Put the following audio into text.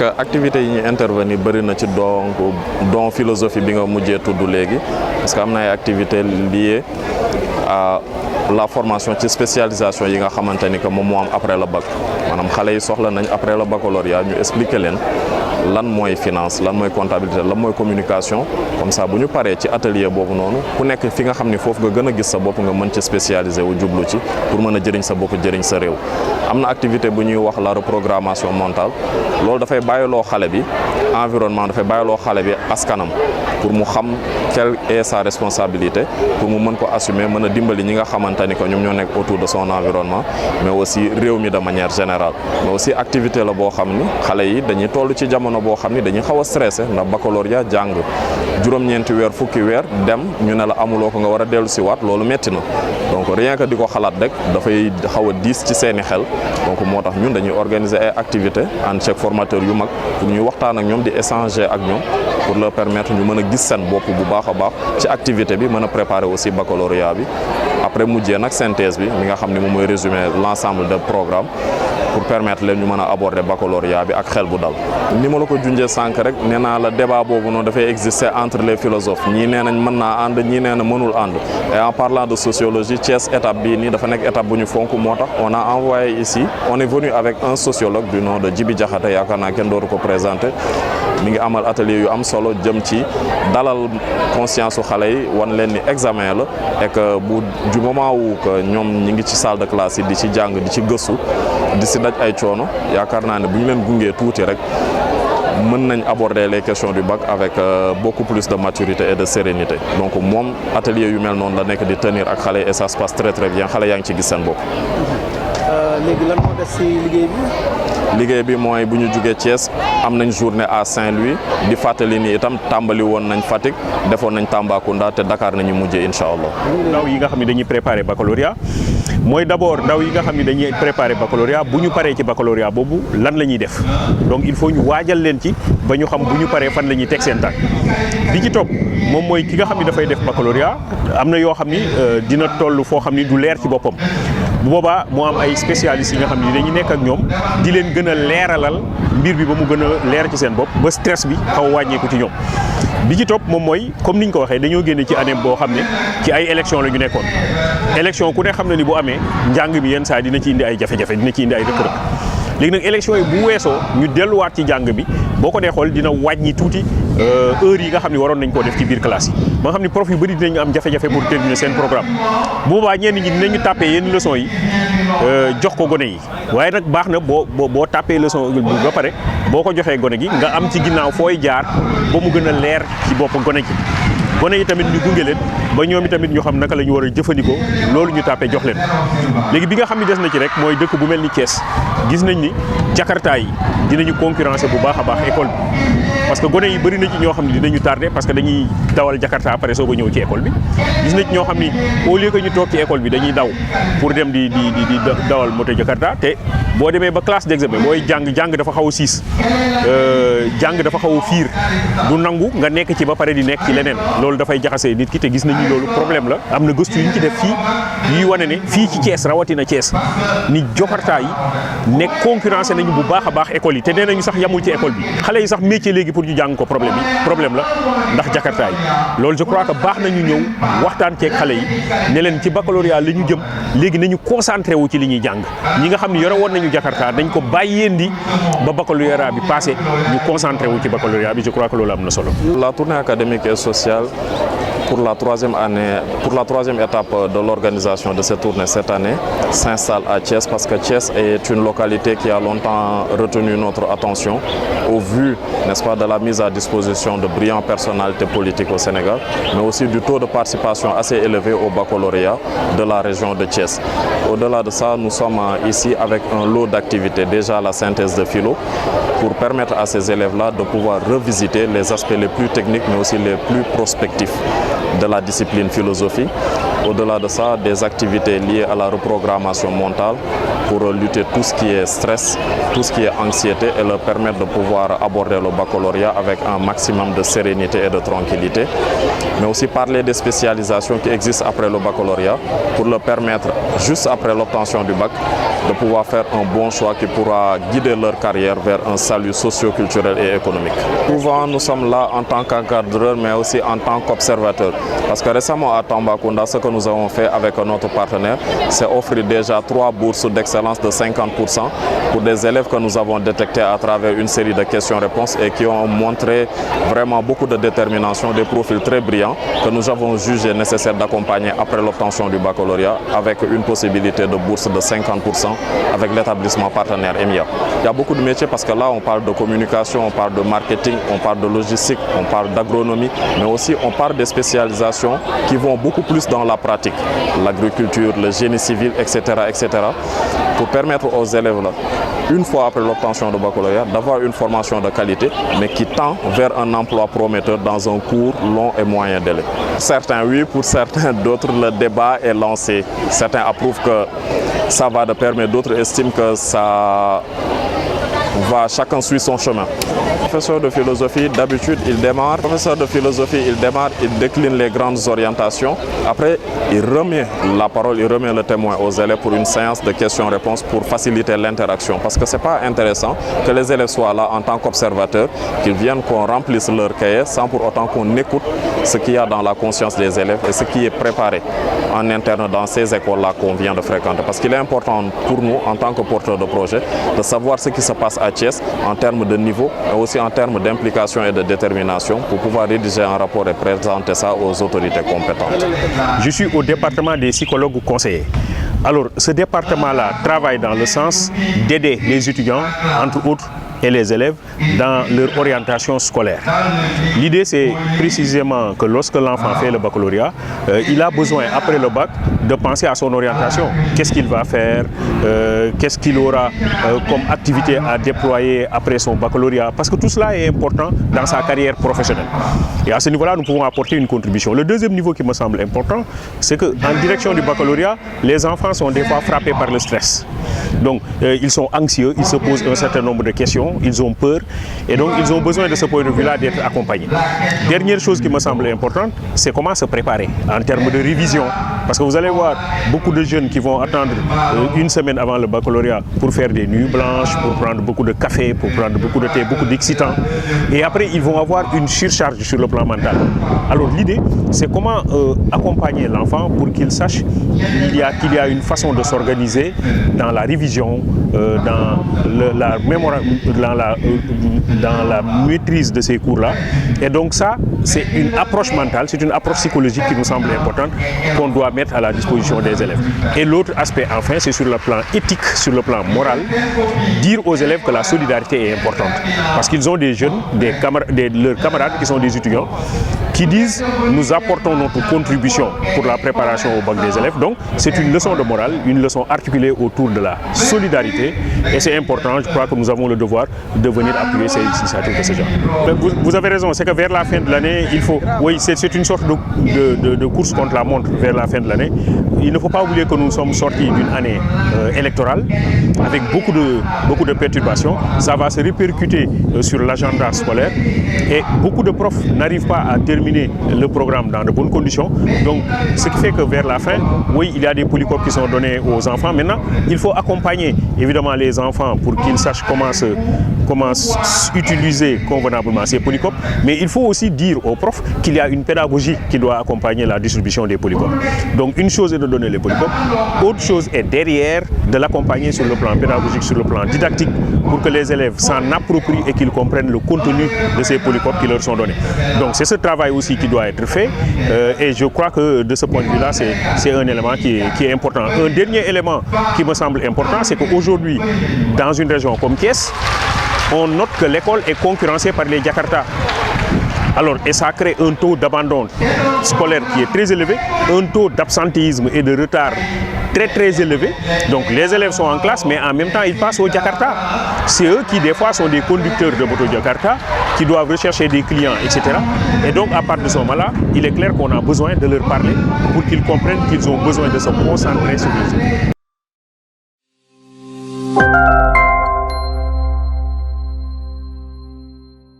que activités yi ñuy intervenir bëri na ci don philosophie bi nga mujjee tudd léegi parce que am na ay activités liées à la formation ci spécialisation yi nga xamante ni que moom moo am après le bac maanaam xale yi soxla nañ après le baccalauréat ñu expliquer leen lan mooy finance lan mooy comptabilité lan mooy communication comme ça bu ñu paree ci atelier boobu noonu ku nekk fi nga xam ni foofu nga gën a gis sa bopp nga mën ci spécialisé wu jublu ci pour mën a jëriñ sa bopp jëriñ sa réew. am na activité bu ñuy wax la reprogrammation mentale loolu dafay bàyyiloo xale bi environnement dafay bàyyiloo xale bi askanam pour mu xam quelle est sa responsabilité pour mu mën ko assumer mën a dimbali ñi nga xamante ni que ñoom ñoo nekk autour de son environnement mais aussi réew mi de manière générale mais aussi activité la boo xam ni xale yi dañuy toll ci jamono boo xam ni dañuy xaw a stressé ndax baccalauréat jàng juróom-ñeenti weer fukki weer dem ñu ne la amuloo ko nga war a dellu si waat loolu metti na donc rien que di ko xalaat rek dafay xaw a diis ci seeni xel donc moo tax ñun dañuy organiser ay activités ànd ceeg formateurs yu mag pour ñuy waxtaan ak ñoom di échanger ak ñoom pour leur permettre ñu mën a gis seen bopp bu baax a baax ci activité bi mën a préparer aussi baccalauréat bi après mujjee nag synthèse bi mi nga xam ne moom mooy résumer l'ensemble de programme pour permettre leen ñu mën a aborder baccalauréat bi ak xel bu dal. ni ma la ko junjee sànq rek nee naa la débat boobu noonu dafay exister entre les philosophes ñii nee nañ mën naa ànd ñii nee na mënul ànd et en parlant de sociologie Thiès étape bii nii dafa nekk étape bu ñu fonk moo tax on a envoyé ici on est venu avec un sociologue du nom de Djibi Diakhaté yaakaar naa kenn dootu ko présenter mi ngi amal atelier yu am solo jëm ci dalal conscience su xale yi wan leen ni examen la et que bu du moment où que ñoom ñi ngi ci salle de classe yi di ci jàng di ci gëstu di si daj ay coono yaakaar naa ne bu ñu leen gungee tuuti rek mën nañ aborder les questions du bac avec beaucoup plus de maturité et de sérénité donc moom atelier yu mel noonu la nekk di tenir ak xale et ça se passe très très bien xale yaa ngi ci gis seen bopp. léegi lan moo des ci liggéey bi. liggéey bi mooy bu ñu jugee Thiès am nañ journée à Saint-Louis di fàttali ni itam tàmbali woon nañ Fatick defoon nañ Tambacounda te Dakar nañu mujjee incha allah. ndaw yi nga xam ne dañuy préparer baccalauréat mooy d'abord ndaw yi nga xam ne dañuy préparer baccalauréat bu ñu paree ci baccalauréat boobu lan la ñuy def donc il faut ñu waajal leen ci ba ñu xam bu ñu paree fan la ñuy teg seen tànk bi ci topp moom mooy ki nga xam ne dafay def baccalauréat am na yoo xam ni dina toll foo xam ni du leer ci boppam. bu boobaa moo am ay spécialistes yi nga xam ne dañuy nekk ak ñoom di leen gën a leeralal mbir bi ba mu gën a leer ci seen bopp ba stress bi xaw a wàññeeku ci ñoom bi ci topp moom mooy comme ni ñu ko waxee dañoo génne ci année boo xam ne ci ay élection la ñu nekkoon élection ku ne xam na ni bu amee njàng mi yenn saa dina ci indi ay jafe-jafe dina ci indi ay rëkk-rëkk léegi nag élection yi bu weesoo ñu delluwaat ci njàng bi boo ko dee xool dina wàññi tuuti heure yi nga xam ne waroon nañ koo def ci biir classe yi ba nga xam ne prof yu bëri dinañu am jafe-jafe pour terminer seen programme bu boobaa ñenn ñi dinañu tàppee yenn leçon yi jox ko gone yi waaye nag baax na boo tàppee leçon ba pare boo ko joxee gone gi nga am ci ginnaaw fooy jaar ba mu gën a leer ci bopp gone gi gone yi tamit ñu gunge leen ba ñoom tamit ñu xam naka la ñu war a jëfandikoo loolu ñu tàppee jox leen léegi bi nga xam ne des na ci rek mooy dëkk bu mel ni Thiès gis nañ ni Jakarta yi dinañu concurrencer bu baax a baax école bi parce que gone yi bëri na ci ñoo xam ne dinañu tardé parce que dañuy dawal Jakarta après soo ko ñëw ci école bi gis na ci ñoo xam ni au lieu que ñu toog ci école bi dañuy daw pour dem di dawal moto Jakarta te boo demee ba classe d'examen booy jàng dafa xaw a siis jàng dafa xaw a fiir du nangu nga nekk ci ba pare di nekk ci leneen loolu dafay jaxasee nit ki te gis nañu loolu problème la am na gëstu yu ñu ci def fii yuy wane ne fii ci Thiès rawatina Thiès ni Jakarta yi nekk concurrencé nañu bu baax a baax école yi te nee nañu sax yamul ci école bi xale yi sax métier léegi pour ñu jàng ko problème la ndax Jakarta yi loolu je crois que baax nañu ñëw waxtaan ceeg xale yi ne leen ci baccalauréat la ñu jëm léegi nañu concentré wu ci li ñuy jàng ñi nga xam ne yore woon nañu Jakarta dañ ko bàyyeendi ba baccalauréat bi passé ñu concentré wu ci baccalauréat bi je crois que loolu am na solo. La tournée académique et sociale pour la troisième étape de l'organisation de cette tournée cette année s'installe à Thiès parce que Thiès est une localité qui a longtemps retenu notre attention au vu, n'est-ce pas, de la mise à disposition de brillantes personnalités politiques au Sénégal, mais aussi du taux de participation assez élevé au baccalauréat de la région de Thiès. Au-delà de ça, nous sommes ici avec un lot d'activités, déjà la synthèse de philo, pour permettre à ces élèves-là de pouvoir revisiter les aspects les plus techniques, mais aussi les plus prospectifs de la discipline philosophie. au-delà de ça, des activités liées à la reprogrammation mentale pour lutter tout ce qui est stress, tout ce qui est anxiété et leur permettre de pouvoir aborder le baccalauréat avec un maximum de sérénité et de tranquillité. Mais aussi parler des spécialisations qui existent après le baccalauréat pour leur permettre, juste après l'obtention du bac, de pouvoir faire un bon choix qui pourra guider leur carrière vers un salut socio-culturel et économique. Souvent, nous sommes là en tant qu'encadreurs, mais aussi en tant qu'observateurs. Parce que récemment à Tambacounda, ce que nous avons fait avec notre partenaire, c'est offrir déjà 3 bourses d'excellence de 50% pour des élèves que nous avons détectés à travers une série de questions-réponses et qui ont montré vraiment beaucoup de détermination, des profils très brillants que nous avons jugé nécessaire d'accompagner après l'obtention du baccalauréat avec une possibilité de bourse de 50% avec l'établissement partenaire EMIA. Il y a beaucoup de métiers parce que là on parle de communication, on parle de marketing, on parle de logistique, on parle d'agronomie, mais aussi on parle des spécialisations qui vont beaucoup plus dans la pratique, l'agriculture, le génie civil, etc., pour permettre aux élèves, là, une fois après l'obtention de baccalauréat, d'avoir une formation de qualité, mais qui tend vers un emploi prometteur dans un court, long et moyen délai. Certains oui, pour certains d'autres, le débat est lancé. Certains approuvent que ça va de pair, mais d'autres estiment que ça va, chacun suit son chemin. Professeur de philosophie, d'habitude, il démarre. Professeur de philosophie, il décline les grandes orientations. Après, il remet la parole, il remet le témoin aux élèves pour une séance de questions-réponses pour faciliter l'interaction. Parce que ce n'est pas intéressant que les élèves soient là en tant qu'observateurs, qu'ils viennent, qu'on remplisse leur cahier sans pour autant qu'on écoute ce qu'il y a dans la conscience des élèves et ce qui est préparé en interne dans ces écoles-là qu'on vient de fréquenter. Parce qu'il est important pour nous, en tant que porteurs de projet, de savoir ce qui se passe à Thiès en termes de niveau et aussi en termes d'implication et de détermination pour pouvoir rédiger un rapport et présenter ça aux autorités compétentes. Je suis au département des psychologues conseillers. Alors, ce département-là travaille dans le sens d'aider les étudiants, entre autres, et les élèves dans leur orientation scolaire. L'idée, c'est précisément que lorsque l'enfant fait le baccalauréat, il a besoin, après le bac, de penser à son orientation. Qu'est-ce qu'il va faire, qu'est-ce qu'il aura comme activité à déployer après son baccalauréat, parce que tout cela est important dans sa carrière professionnelle. Et à ce niveau-là, nous pouvons apporter une contribution. Le deuxième niveau qui me semble important, c'est qu'en direction du baccalauréat, les enfants sont des fois frappés par le stress. Donc, ils sont anxieux, ils se posent un certain nombre de questions, ils ont peur et donc ils ont besoin de ce point de vue-là d'être accompagnés. Dernière chose qui me semble importante, c'est comment se préparer en termes de révision. Parce que vous allez voir beaucoup de jeunes qui vont attendre une semaine avant le baccalauréat pour faire des nuits blanches, pour prendre beaucoup de café, pour prendre beaucoup de thé, beaucoup d'excitants. Et après, ils vont avoir une surcharge sur le plan mental. Alors l'idée, c'est comment accompagner l'enfant pour qu'il sache qu'il y a une façon de s'organiser dans la révision, dans la mémoire, dans la maîtrise de ces cours-là. Et donc ça, c'est une approche mentale, c'est une approche psychologique qui nous semble importante, qu'on doit mettre à la disposition des élèves. Et l'autre aspect, enfin, c'est sur le plan éthique, sur le plan moral, dire aux élèves que la solidarité est importante. Parce qu'ils ont des jeunes, leurs camarades qui sont des étudiants, qui disent « nous apportons notre contribution pour la préparation au bac des élèves ». Donc, c'est une leçon de morale, une leçon articulée autour de la solidarité. Et c'est important, je crois que nous avons le devoir de venir appuyer ces initiatives de ce genre. Vous avez raison, c'est que vers la fin de l'année, il faut... Oui, c'est une sorte de course contre la montre vers la fin de l'année. Il ne faut pas oublier que nous sommes sortis d'une année électorale avec beaucoup de perturbations. Ça va se répercuter sur l'agenda scolaire et beaucoup de profs n'arrivent pas à terminer le programme dans de bonnes conditions. Donc, ce qui fait que vers la fin, oui, il y a des polycopes qui sont donnés aux enfants. Maintenant, il faut accompagner évidemment les enfants pour qu'ils sachent comment utiliser convenablement ces polycopes. Mais il faut aussi dire aux profs qu'il y a une pédagogie qui doit accompagner la distribution des polycopes. Donc, une chose est de donner les polycopes, autre chose est derrière de l'accompagner sur le plan pédagogique, sur le plan didactique, pour que les élèves s'en approprient et qu'ils comprennent le contenu de ces polycopes qui leur sont donnés. Donc, c'est ce travail aussi qui doit être fait et je crois que de ce point de vue-là, c'est un élément qui est important. Un dernier élément qui me semble important, c'est qu'aujourd'hui, dans une région comme Thiès, on note que l'école est concurrencée par les Jakarta. Alors, et ça crée un taux d'abandon scolaire qui est très élevé, un taux d'absentéisme et de retard très élevé. Donc les élèves sont en classe, mais en même temps ils passent au Jakarta. C'est eux qui des fois sont des conducteurs de moto Jakarta, qui doivent rechercher des clients, etc. Et donc à partir de ce moment-là, il est clair qu'on a besoin de leur parler pour qu'ils comprennent qu'ils ont besoin de se concentrer sur les autres.